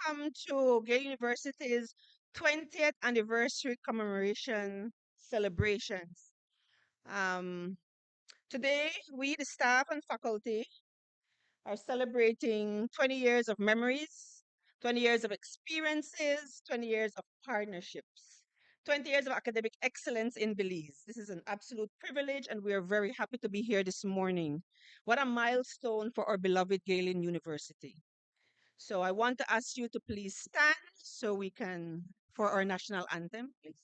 welcome to Gale University's 20th anniversary commemoration celebrations. Um, Today, we, the staff and faculty, are celebrating 20 years of memories, 20 years of experiences, 20 years of partnerships, 20 years of academic excellence in Belize. This is an absolute privilege, and we are very happy to be here this morning. What a milestone for our beloved Galen University. So I want to ask you to please stand so we can, for our national anthem, please.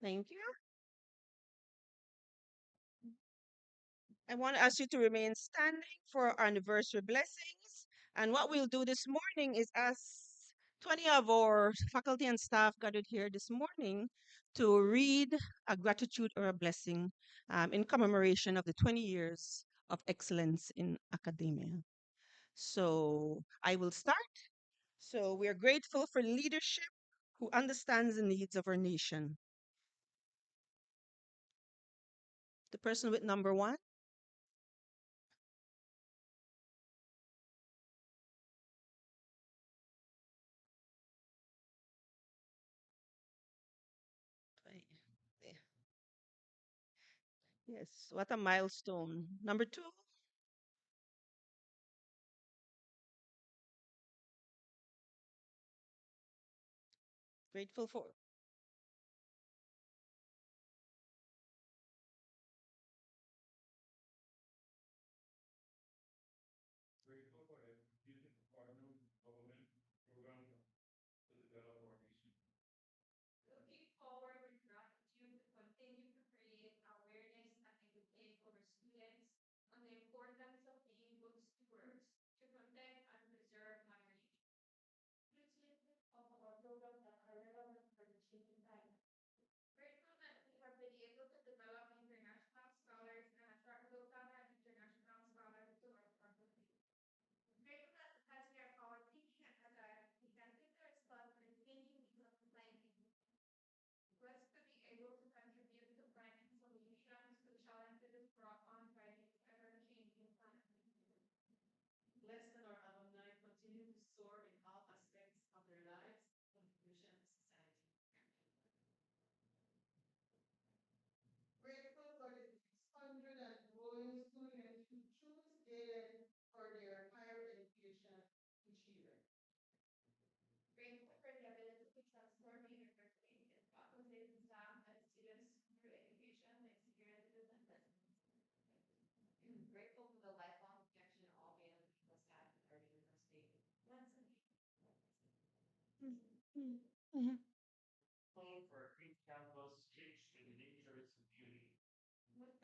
Thank you. I want to ask you to remain standing for our anniversary blessings. And what we'll do this morning is ask 20 of our faculty and staff gathered here this morning to read a gratitude or a blessing in commemoration of the 20 years of excellence in academia. So I will start. So we are grateful for leadership who understands the needs of our nation. The person with number one. Yes, what a milestone. Number two, grateful for.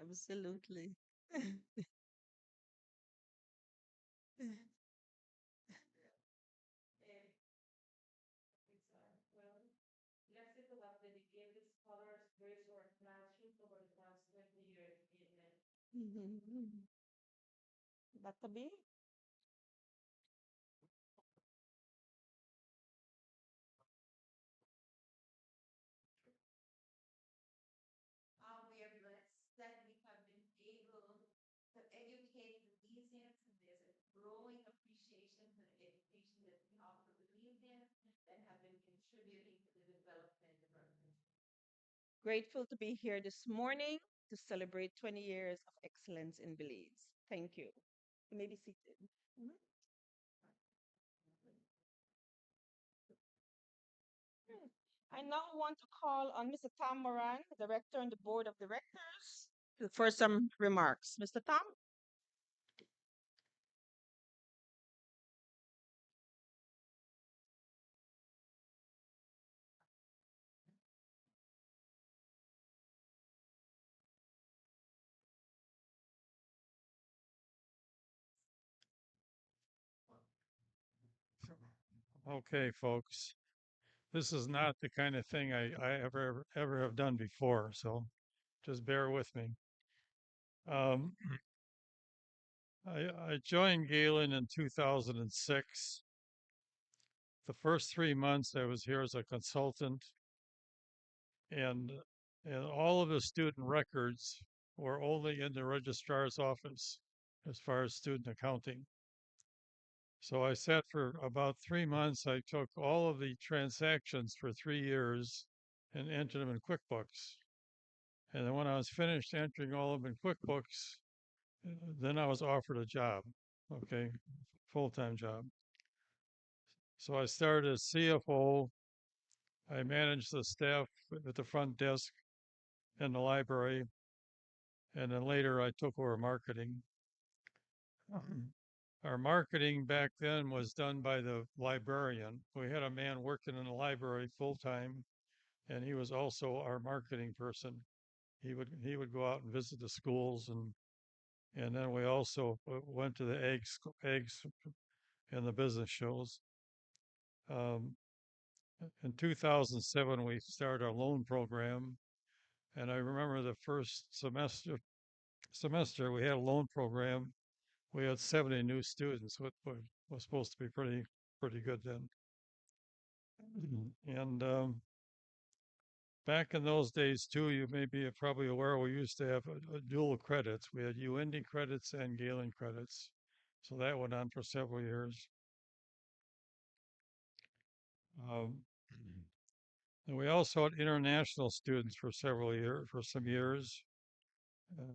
Absolutely. That to be? Grateful to be here this morning to celebrate 20 years of excellence in Belize. Thank you. You may be seated. Mhm. Hmm. I now want to call on Mr. Tom Moran, Director on the Board of Directors, for some remarks. Mr. Tom? Okay, folks, this is not the kind of thing I ever have done before, so just bear with me. Um, I joined Galen in 2006. The first 3 months I was here as a consultant, and and all of the student records were only in the registrar's office as far as student accounting. So I sat for about 3 months. I took all of the transactions for 3 years and entered them in QuickBooks. And then when I was finished entering all of them in QuickBooks, then I was offered a job, okay, full-time job. So I started as CFO. I managed the staff at the front desk in the library, and then later I took over marketing. Our marketing back then was done by the librarian. We had a man working in the library full time, and he was also our marketing person. He would go out and visit the schools, and then we also went to the eggs and the business shows. Um, in 2007, we started our loan program, and I remember the first semester we had a loan program. We had 70 new students, which was supposed to be pretty good then. And back in those days too, you may be probably aware we used to have a dual credits. We had UIndy credits and Galen credits, so that went on for several years. Um, and we also had international students for some years, uh,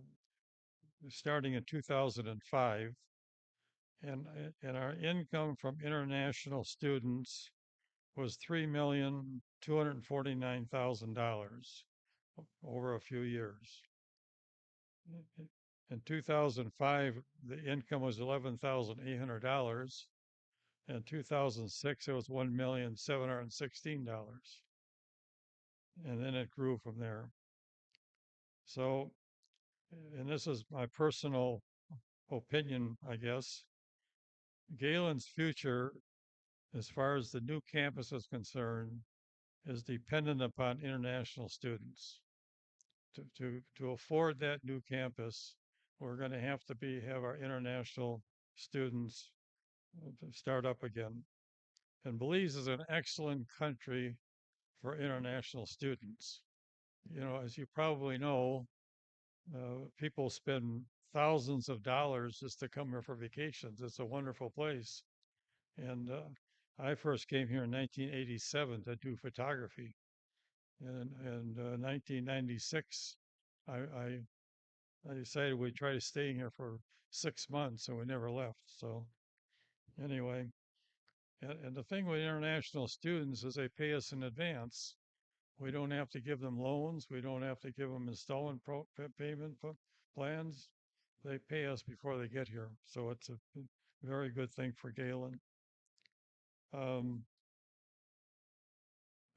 starting in 2005, and our income from international students was $3,249,000 over a few years. In 2005, the income was $11,800. In 2006, it was $1,716, and then it grew from there. So, and this is my personal opinion, I guess. Galen's future, as far as the new campus is concerned, is dependent upon international students. To afford that new campus, we're going to have have our international students start up again. And Belize is an excellent country for international students. You know, as you probably know, people spend thousands of dollars just to come here for vacations. It's a wonderful place. And I first came here in 1987 to do photography. And 1996, I, I, I decided we'd try to stay here for 6 months, and we never left. So anyway, and the thing with international students is they pay us in advance. We don't have to give them loans. We don't have to give them installment payment plans. they pay us before they get here. So it's a very good thing for Galen. Um,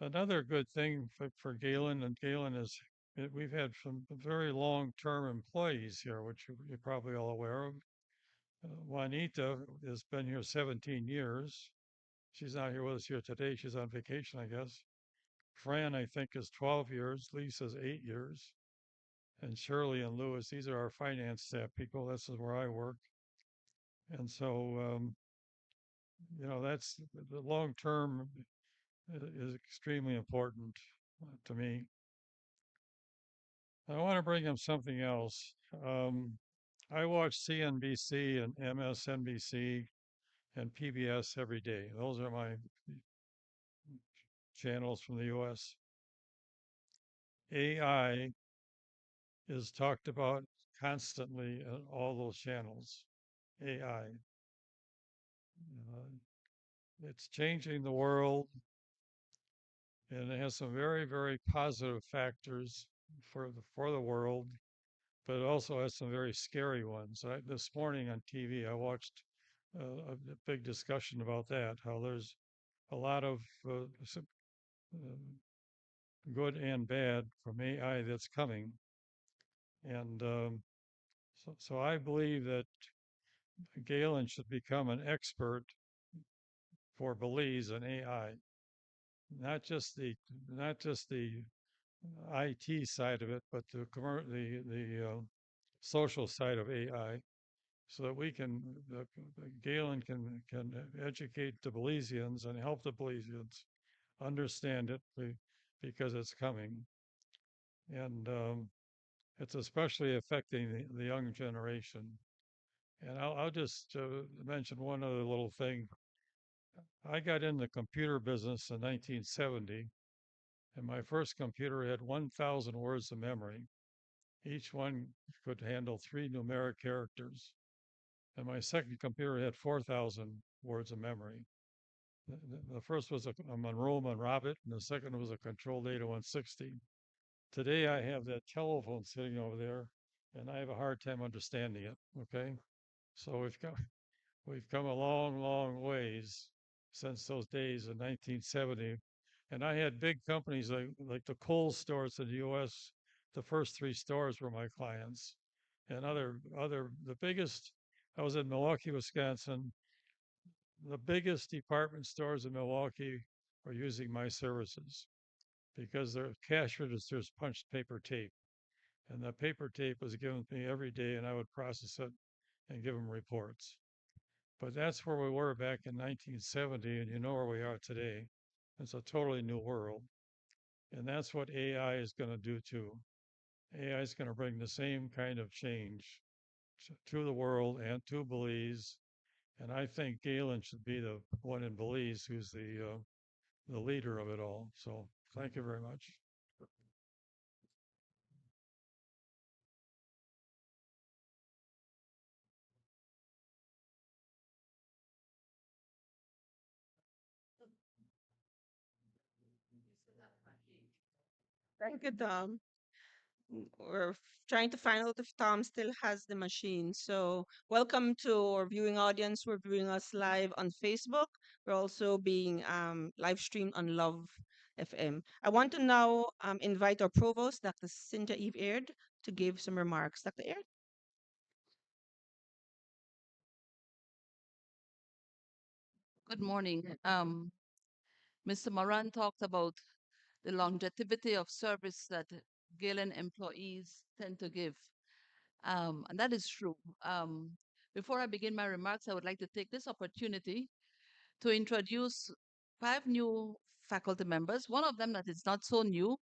Another good thing for Galen, and Galen is we've had some very long-term employees here, which you're probably all aware of. Juanita has been here 17 years. She's not here with us here today. She's on vacation, I guess. Fran, I think, is 12 years. Lisa's 8 years. And Shirley and Lewis, these are our finance staff people. This is where I work. And so, that's the long term is extremely important to me. I want to bring up something else. Um, I watch CNBC and MSNBC and PBS every day. Those are my channels from the US. AI is talked about constantly on all those channels. AI. It's changing the world, and it has some very, very positive factors for the world, but it also has some very scary ones. This morning on TV, I watched a big discussion about that. How there's a lot of uh, good and bad from AI that's coming, and so I believe that Galen should become an expert for Belize and AI, not just the not just the IT side of it, but the social side of AI, so that we can Galen can educate the Belizeans and help the Belizeans understand it because it's coming, and it's especially affecting the young generation. And I'll just mention one other little thing. I got in the computer business in 1970, and my first computer had 1,000 words of memory. Each one could handle 3 numeric characters. And my second computer had 4,000 words of memory. The first was a Monroe Monrobit, and the second was a Control Data 160. Today I have that telephone sitting over there, and I have a hard time understanding it. Okay, so we've come a long, long ways since those days in 1970. And I had big companies like the Kohl's stores in the U.S. The first 3 stores were my clients, and the biggest. I was in Milwaukee, Wisconsin. The biggest department stores in Milwaukee were using my services because their cash registers punched paper tape, and the paper tape was given to me every day, and I would process it and give them reports. But that's where we were back in 1970, and you know where we are today. It's a totally new world. And that's what AI is going to do too. AI is going to bring the same kind of change to the world and to Belize. And I think Galen should be the one in Belize who's the leader of it all. So thank you very much. Thank you, Tom. We're trying to find out if Tom still has the machine. So, welcome to our viewing audience. We're viewing us live on Facebook. We're also being live streamed on Love FM. I want to now invite our provost, Dr. Cynthia Eve Aird, to give some remarks. Dr. Aird? Good morning. Mr. Moran talked about the longevity of service that Galen employees tend to give. And that is true. Before I begin my remarks, I would like to take this opportunity to introduce 5 new faculty members. One of them that is not so new,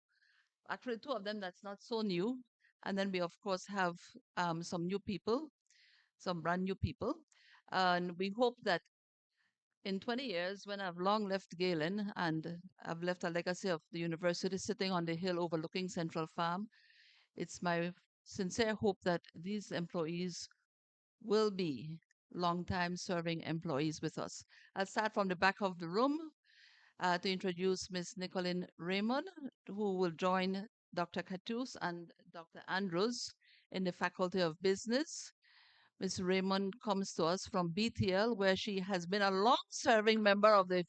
actually 2 of them that's not so new. And then we, of course, have some new people, some brand new people. And we hope that in 20 years, when I've long left Galen and I've left a legacy of the university sitting on the hill overlooking Central Farm, it's my sincere hope that these employees will be long-time serving employees with us. I'll start from the back of the room to introduce Ms. Nicolene Raymond, who will join Dr. Catus and Dr. Andrews in the Faculty of Business. Miss Raymond comes to us from BTL, where she has been a long-serving member of the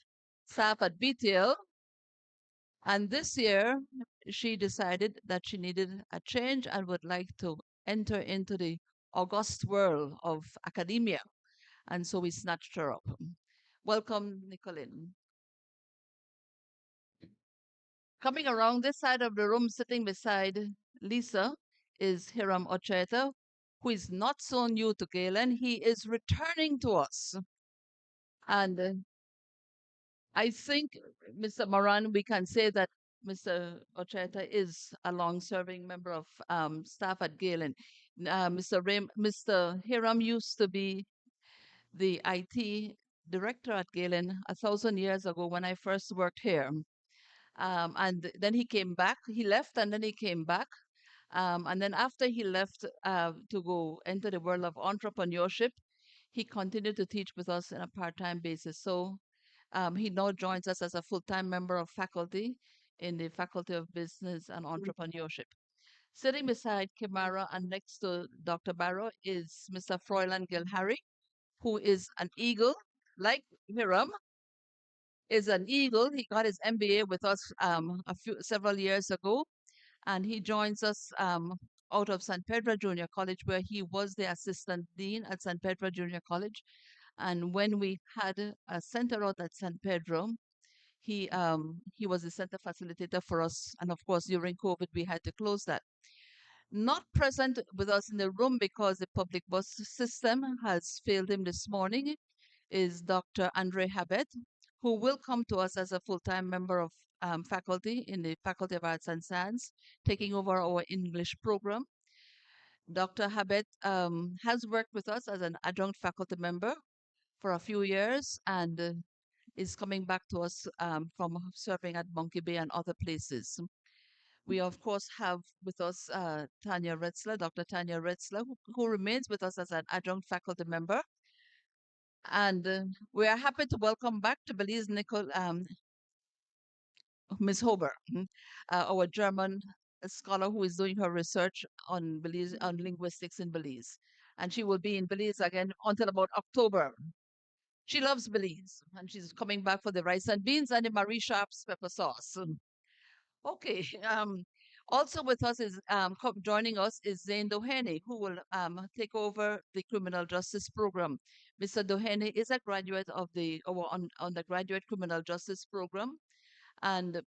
staff at BTL. And this year, she decided that she needed a change and would like to enter into the august world of academia. And so we snatched her up. Welcome, Nicolene. Coming around this side of the room, sitting beside Lisa, is Hiram Ocheta, who is not so new to Galen. He is returning to us. And I think, Mr. Moran, we can say that Mr. Ocheta is a long-serving member of staff at Galen. Mr. Hiram used to be the IT director at Galen 1,000 years ago when I first worked here. And then he came back. He left and then he came back. And then after he left to go enter the world of entrepreneurship, he continued to teach with us on a part-time basis. So he now joins us as a full-time member of faculty in the Faculty of Business and Entrepreneurship. Sitting beside Kimara and next to Dr. Barrow is Mr. Froilan Gilhari, who is an eagle, like Hiram, is an eagle. He got his MBA with us several years ago, and he joins us out of San Pedro Junior College, where he was the assistant dean at San Pedro Junior College. And when we had a center out at San Pedro, he was the center facilitator for us. And of course, during COVID, we had to close that. Not present with us in the room because the public bus system has failed him this morning is Dr. Andre Habet, who will come to us as a full-time member of faculty in the Faculty of Arts and Science, taking over our English program. Dr. Habet has worked with us as an adjunct faculty member for a few years and is coming back to us from serving at Monkey Bay and other places. We, of course, have with us Tanya Retzler, Dr. Tanya Retzler, who remains with us as an adjunct faculty member. And we are happy to welcome back to Belize Ms. Hober, our German scholar who is doing her research on Belize, on linguistics in Belize. And she will be in Belize again until about October. She loves Belize, and she's coming back for the rice and beans and the Marie Sharp's pepper sauce. Okay. Also with us is joining us is Zane Doheny, who will take over the criminal justice program. Mr. Doheny is a graduate of our undergraduate criminal justice program, and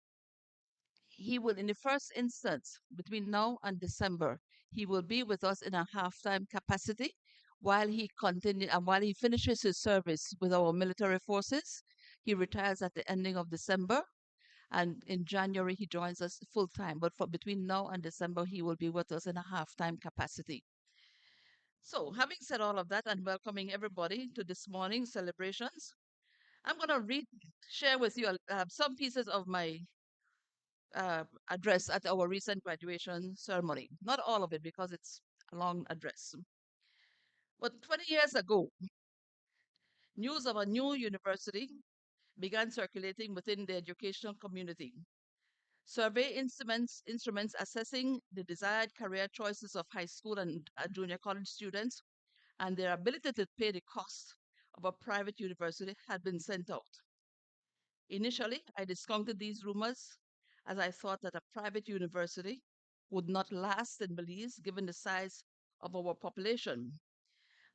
he will, in the first instance, between now and December, he will be with us in a half-time capacity while he finishes his service with our military forces. He retires at the ending of December, and in January he joins us full time. But for between now and December, he will be with us in a half-time capacity. So, having said all of that and welcoming everybody to this morning's celebrations, I'm going to share with you some pieces of my address at our recent graduation ceremony. Not all of it because it's a long address. But 20 years ago, news of a new university began circulating within the educational community. Survey instruments assessing the desired career choices of high school and junior college students and their ability to pay the cost of a private university had been sent out. Initially, I discounted these rumors as I thought that a private university would not last in Belize given the size of our population.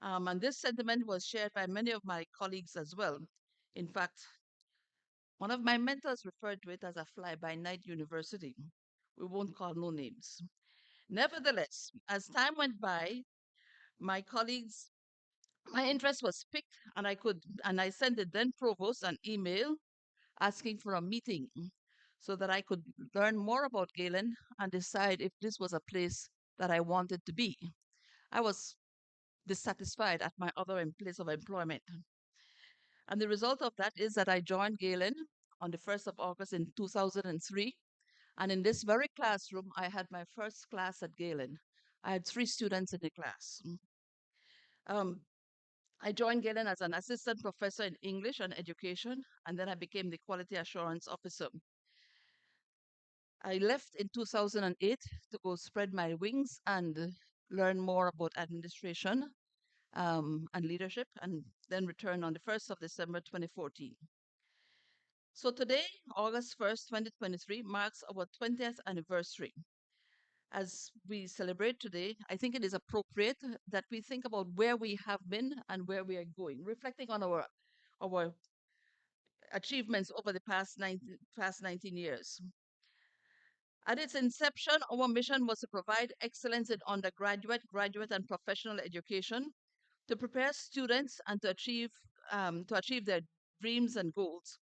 And this sentiment was shared by many of my colleagues as well. In fact, one of my mentors referred to it as a fly-by-night university. We won't call no names. Nevertheless, as time went by, my colleagues, my interest was piqued, and I sent the then provost an email asking for a meeting so that I could learn more about Galen and decide if this was a place that I wanted to be. I was dissatisfied at my other place of employment. And the result of that is that I joined Galen on the 1st of August in 2003. And in this very classroom, I had my first class at Galen. I had 3 students in the class. Um, I joined Galen as an assistant professor in English and education, and then I became the quality assurance officer. I left in 2008 to go spread my wings and learn more about administration. and leadership, and then returned on the 1st of December 2014. So today, August 1st, 2023, marks our 20th anniversary. As we celebrate today, I think it is appropriate that we think about where we have been and where we are going, reflecting on our achievements over the past 19 years. At its inception, our mission was to provide excellence in undergraduate, graduate, and professional education to prepare students and to achieve their dreams and goals.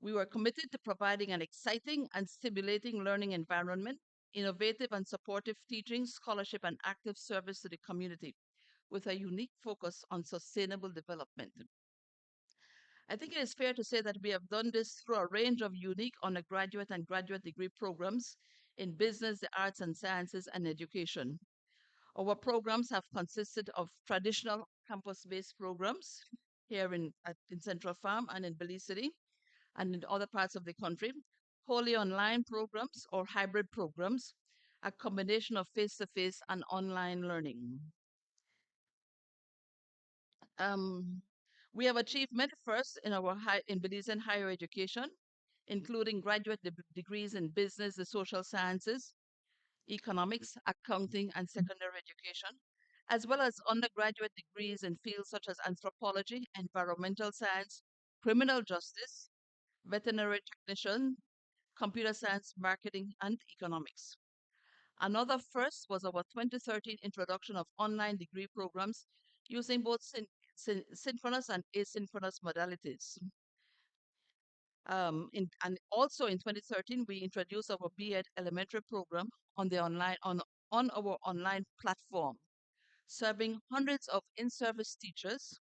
We were committed to providing an exciting and stimulating learning environment, innovative and supportive teaching, scholarship, and active service to the community, with a unique focus on sustainable development. I think it is fair to say that we have done this through a range of unique undergraduate and graduate degree programs in business, the arts and sciences, and education. Our programs have consisted of traditional campus-based programs here in Central Farm and in Belize City and in other parts of the country, wholly online programs or hybrid programs, a combination of face-to-face and online learning. Um, we have achieved many firsts in in Belizean higher education, including graduate degrees in business, the social sciences, economics, accounting, and secondary education, as well as undergraduate degrees in fields such as anthropology, environmental science, criminal justice, veterinary technician, computer science, marketing, and economics. Another first was our 2013 introduction of online degree programs using both synchronous and asynchronous modalities. And also in 2013, we introduced our B.Ed elementary program on our online platform, serving hundreds of in-service teachers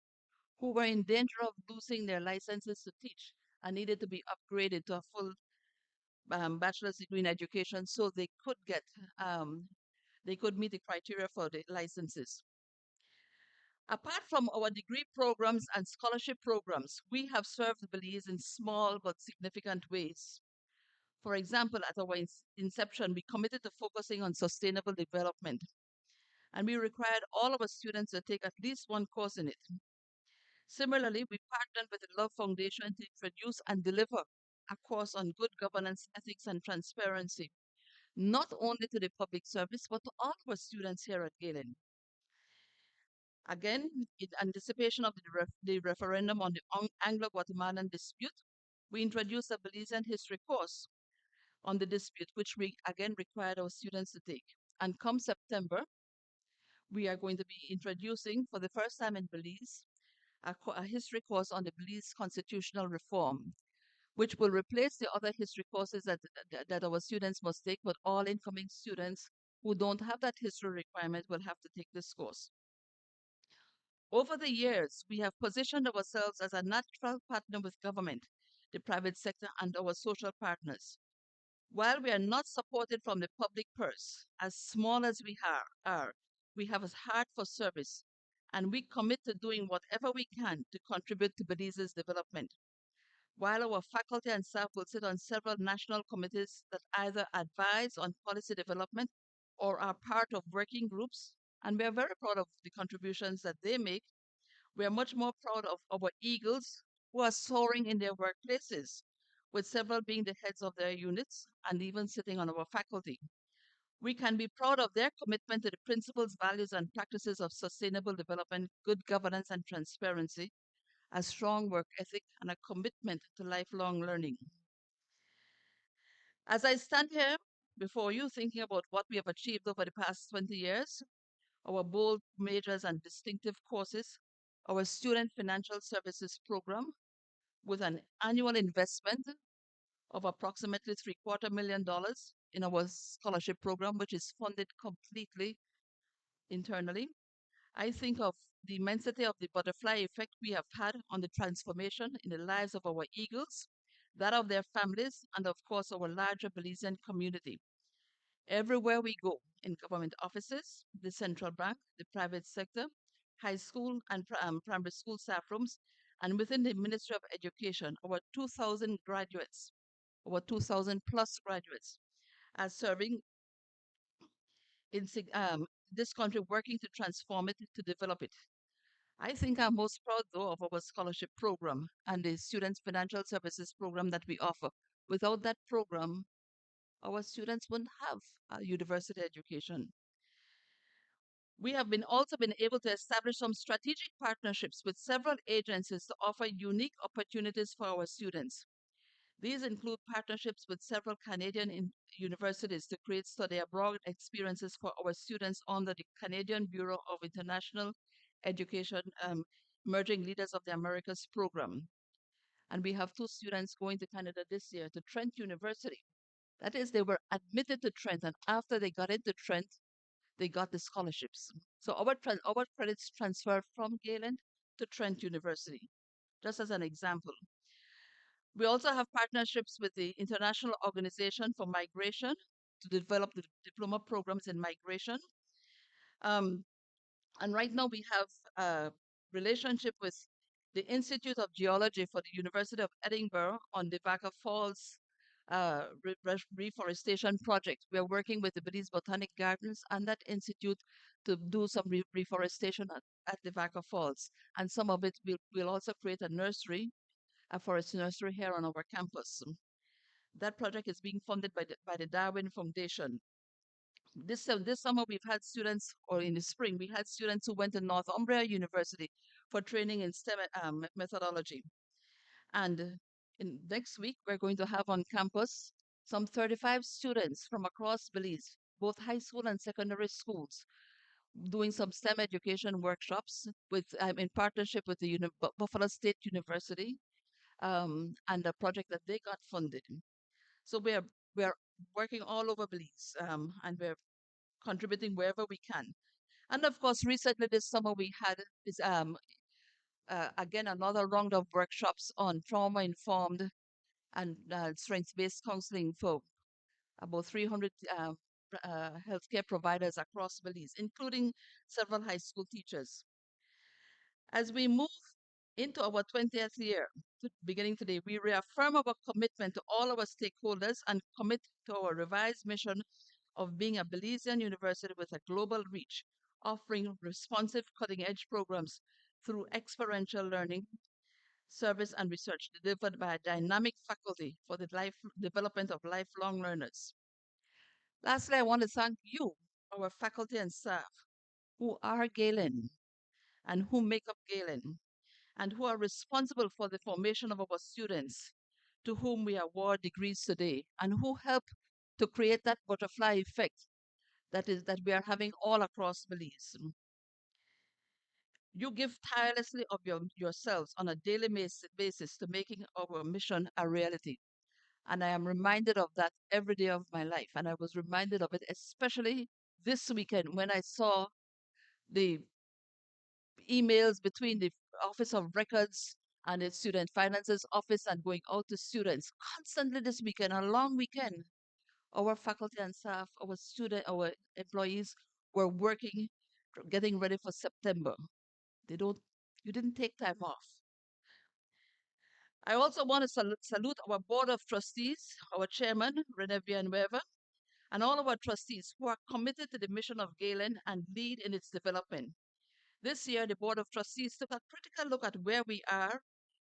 who were in danger of losing their licenses to teach and needed to be upgraded to a full bachelor's degree in education so um, they could meet the criteria for the licenses. Apart from our degree programs and scholarship programs, we have served Belize in small but significant ways. For example, at our inception, we committed to focusing on sustainable development, and we required all of our students to take at least one course in it. Similarly, we partnered with the Love Foundation to introduce and deliver a course on good governance, ethics, and transparency, not only to the public service, but to all of our students here at Galen. Again, in anticipation of the referendum on the Anglo-Guatemalan dispute, we introduced a Belizean history course on the dispute, which we again required our students to take. And come September, we are going to be introducing for the first time in Belize a history course on the Belize constitutional reform, which will replace the other history courses that our students must take, but all incoming students who don't have that history requirement will have to take this course. Over the years, we have positioned ourselves as a natural partner with government, the private sector, and our social partners. While we are not supported from the public purse, as small as are, we have a heart for service, and we commit to doing whatever we can to contribute to Belize's development. While our faculty and staff will sit on several national committees that either advise on policy development or are part of working groups, and we are very proud of the contributions that they make, we are much more proud of our eagles who are soaring in their workplaces, with several being the heads of their units and even sitting on our faculty. We can be proud of their commitment to the principles, values, and practices of sustainable development, good governance, and transparency, a strong work ethic, and a commitment to lifelong learning. As I stand here before you thinking about what we have achieved over the past 20 years, our bold majors and distinctive courses, our student financial services program with an annual investment of approximately $750,000 in our scholarship program, which is funded completely internally. I think of the immensity of the butterfly effect we have had on the transformation in the lives of our eagles, that of their families, and of course, our larger Belizean community. Everywhere we go, in government offices, the central bank, the private sector, high school and primary school staff rooms, and within the Ministry of Education, over 2,000 graduates, over 2,000 plus graduates, are serving in this country, working to transform it, to develop it. I think I'm most proud, though, of our scholarship program and the students' financial services program that we offer. Without that program, our students wouldn't have a university education. We have been also been able to establish some strategic partnerships with several agencies to offer unique opportunities for our students. These include partnerships with several Canadian universities to create study abroad experiences for our students under the Canadian Bureau of International Education Emerging Leaders of the Americas program. And we have two students going to Canada this year to Trent University. That is, they were admitted to Trent, and after they got into Trent, they got the scholarships. So our credits transferred from Galen to Trent University, just as an example. We also have partnerships with the International Organization for Migration to develop the diploma programs in migration. Um, and right now we have a relationship with the Institute of Geology for the University of Edinburgh on the Vaca Falls reforestation project. We are working with the Belize Botanic Gardens and that institute to do some reforestation at the Vaca Falls. And some of it will also create a nursery, a forest nursery here on our campus. That project is being funded by the Darwin Foundation. This summer, we've had students, or in the spring, we had students who went to Northumbria University for training in STEM methodology. And next week, we're going to have on campus some 35 students from across Belize, both high school and secondary schools, doing some STEM education workshops in partnership with the Buffalo State University and a project that they got funded. So we are working all over Belize, and we're contributing wherever we can. And of course, recently this summer we had is again another round of workshops on trauma-informed and strength-based counseling for about 300 healthcare providers across Belize, including several high school teachers. As we move into our 20th year, beginning today, we reaffirm our commitment to all our stakeholders and commit to our revised mission of being a Belizean university with a global reach, offering responsive cutting edge programs through experiential learning, service, and research delivered by a dynamic faculty for the development of lifelong learners. Lastly, I want to thank you, our faculty and staff, who are Galen and who make up Galen, and who are responsible for the formation of our students, to whom we award degrees today, and who help to create that butterfly effect that we are having all across Belize. You give tirelessly of yourselves on a daily basis to making our mission a reality. And I am reminded of that every day of my life. And I was reminded of it especially this weekend when I saw the emails between the Office of Records and the Student Finances Office and going out to students constantly this weekend, a long weekend. Our faculty and staff, our employees were working, getting ready for September. They don't, you didn't take time off. I also want to salute our board of trustees, our chairman, Rene Villanueva, and all of our trustees who are committed to the mission of Galen and lead in its development. This year, the board of trustees took a critical look at where we are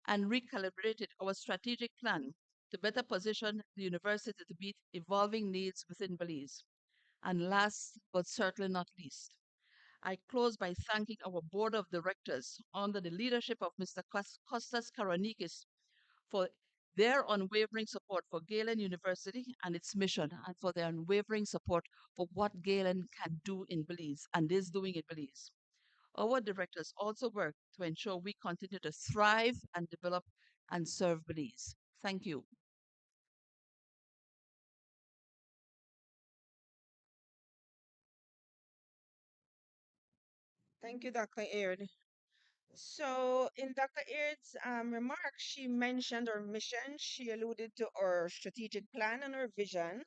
and recalibrated our strategic plan to better position the university to meet evolving needs within Belize. And last but certainly not least, I close by thanking our board of directors under the leadership of Mr. Kostas Karanikis for their unwavering support for Galen University and its mission, and for their unwavering support for what Galen can do in Belize and is doing in Belize. Our directors also work to ensure we continue to thrive and develop and serve Belize. Thank you. Thank you, Dr. Aird. So, in Dr. Aird's remarks, she mentioned our mission, she alluded to our strategic plan and our vision.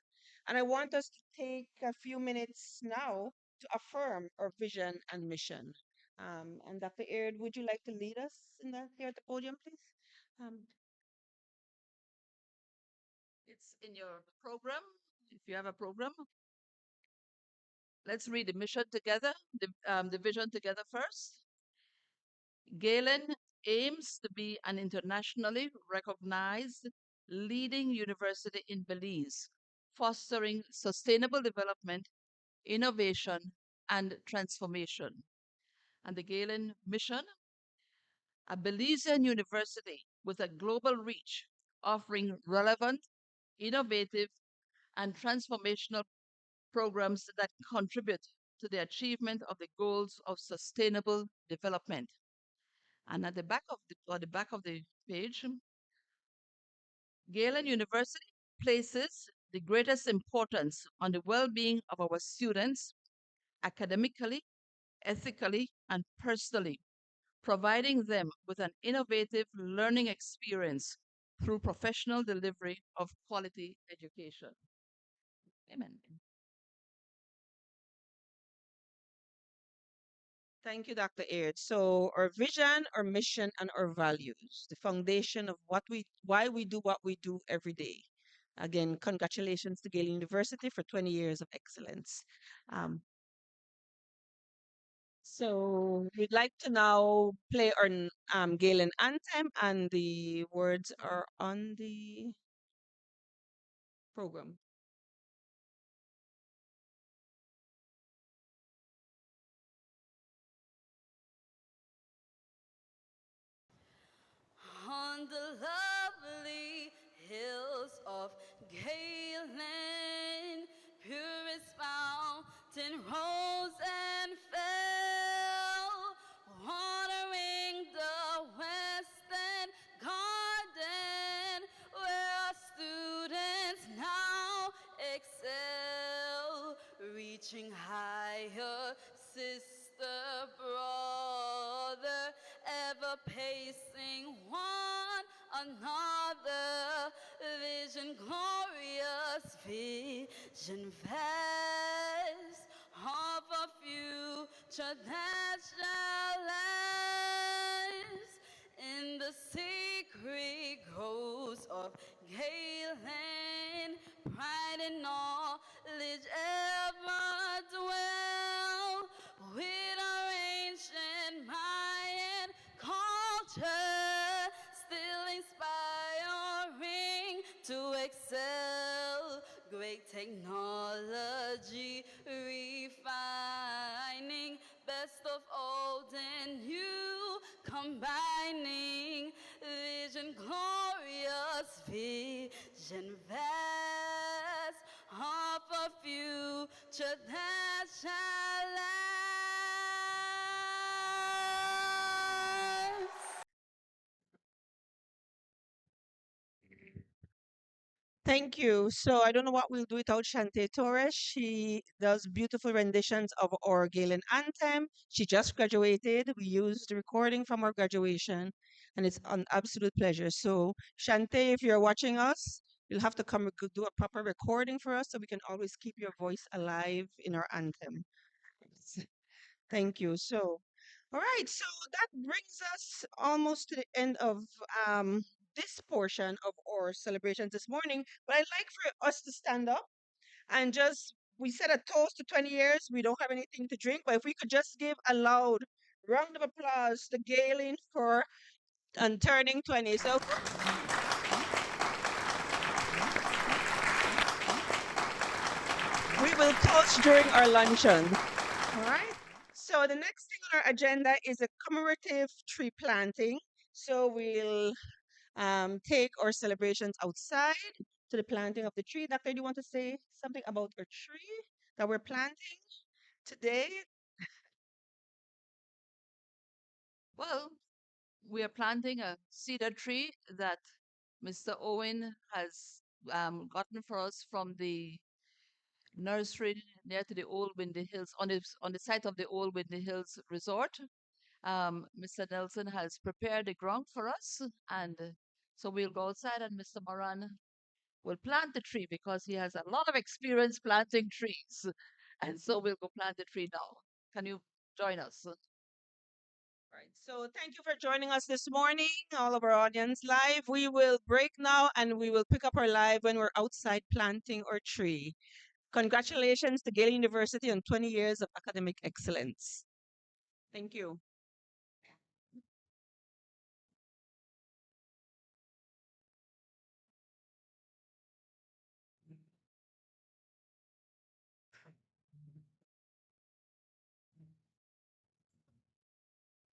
And I want us to take a few minutes now to affirm our vision and mission. And Dr. Aird, would you like to lead us in that here at the podium, please? Um, It's in your program. If you have a program, let's read the mission together, the vision together first. Galen aims to be an internationally recognized leading university in Belize, fostering sustainable development, innovation, and transformation. And the Galen mission, a Belizean university with a global reach, offering relevant, innovative, and transformational programs that contribute to the achievement of the goals of sustainable development. And at the back of the page, Galen University places the greatest importance on the well-being of our students academically, ethically, and personally, providing them with an innovative learning experience through professional delivery of quality education. Amen. Thank you, Dr. Aird. So our vision, our mission, and our values, the foundation of why we do what we do every day. Again, congratulations to Galen University for 20 years of excellence. Um, so we'd like to now play our Galen anthem, and the words are on the program. On the lovely hills of Galen, purest fountain rose and fell, watering the western garden where students now excel, reaching higher, sister, brother, ever pacing one another. Vision glorious, vision vast of a future that shall last in the secret groves of Galen. Pride and knowledge ever dwell with our ancient Mayan culture, still inspiring to excel. Great technology refining best of old and new, combining vision glorious, vision vast of a future that shall last. Thank you. So I don't know what we'll do without Shante Torres. She does beautiful renditions of our Galen anthem. She just graduated. We used the recording from our graduation, and it's an absolute pleasure. So Shante, if you're watching us, you'll have to come do a proper recording for us so we can always keep your voice alive in our anthem. Thank you. So, all right. So that brings us almost to the end of this portion of our celebrations this morning. But I'd like for us to stand up and just, we said a toast to 20 years. We don't have anything to drink, but if we could just give a loud round of applause to Galen for and turning 20. So we will toast during our luncheon. All right. So the next thing on our agenda is a commemorative tree planting. So we'll take our celebrations outside to the planting of the tree. Doctor, do you want to say something about our tree that we're planting today? Well, we are planting a cedar tree that Mr. Owen has gotten for us from the nursery near to the Old Windy Hills, on the site of the Old Windy Hills Resort. Mr. Nelson has prepared the ground for us, and so we'll go outside, and Mr. Moran will plant the tree because he has a lot of experience planting trees, and so we'll go plant the tree now. Can you join us? Right. So thank you for joining us this morning, all of our audience live. We will break now and we will pick up our live when we're outside planting our tree. Congratulations to Gale University on 20 years of academic excellence. Thank you.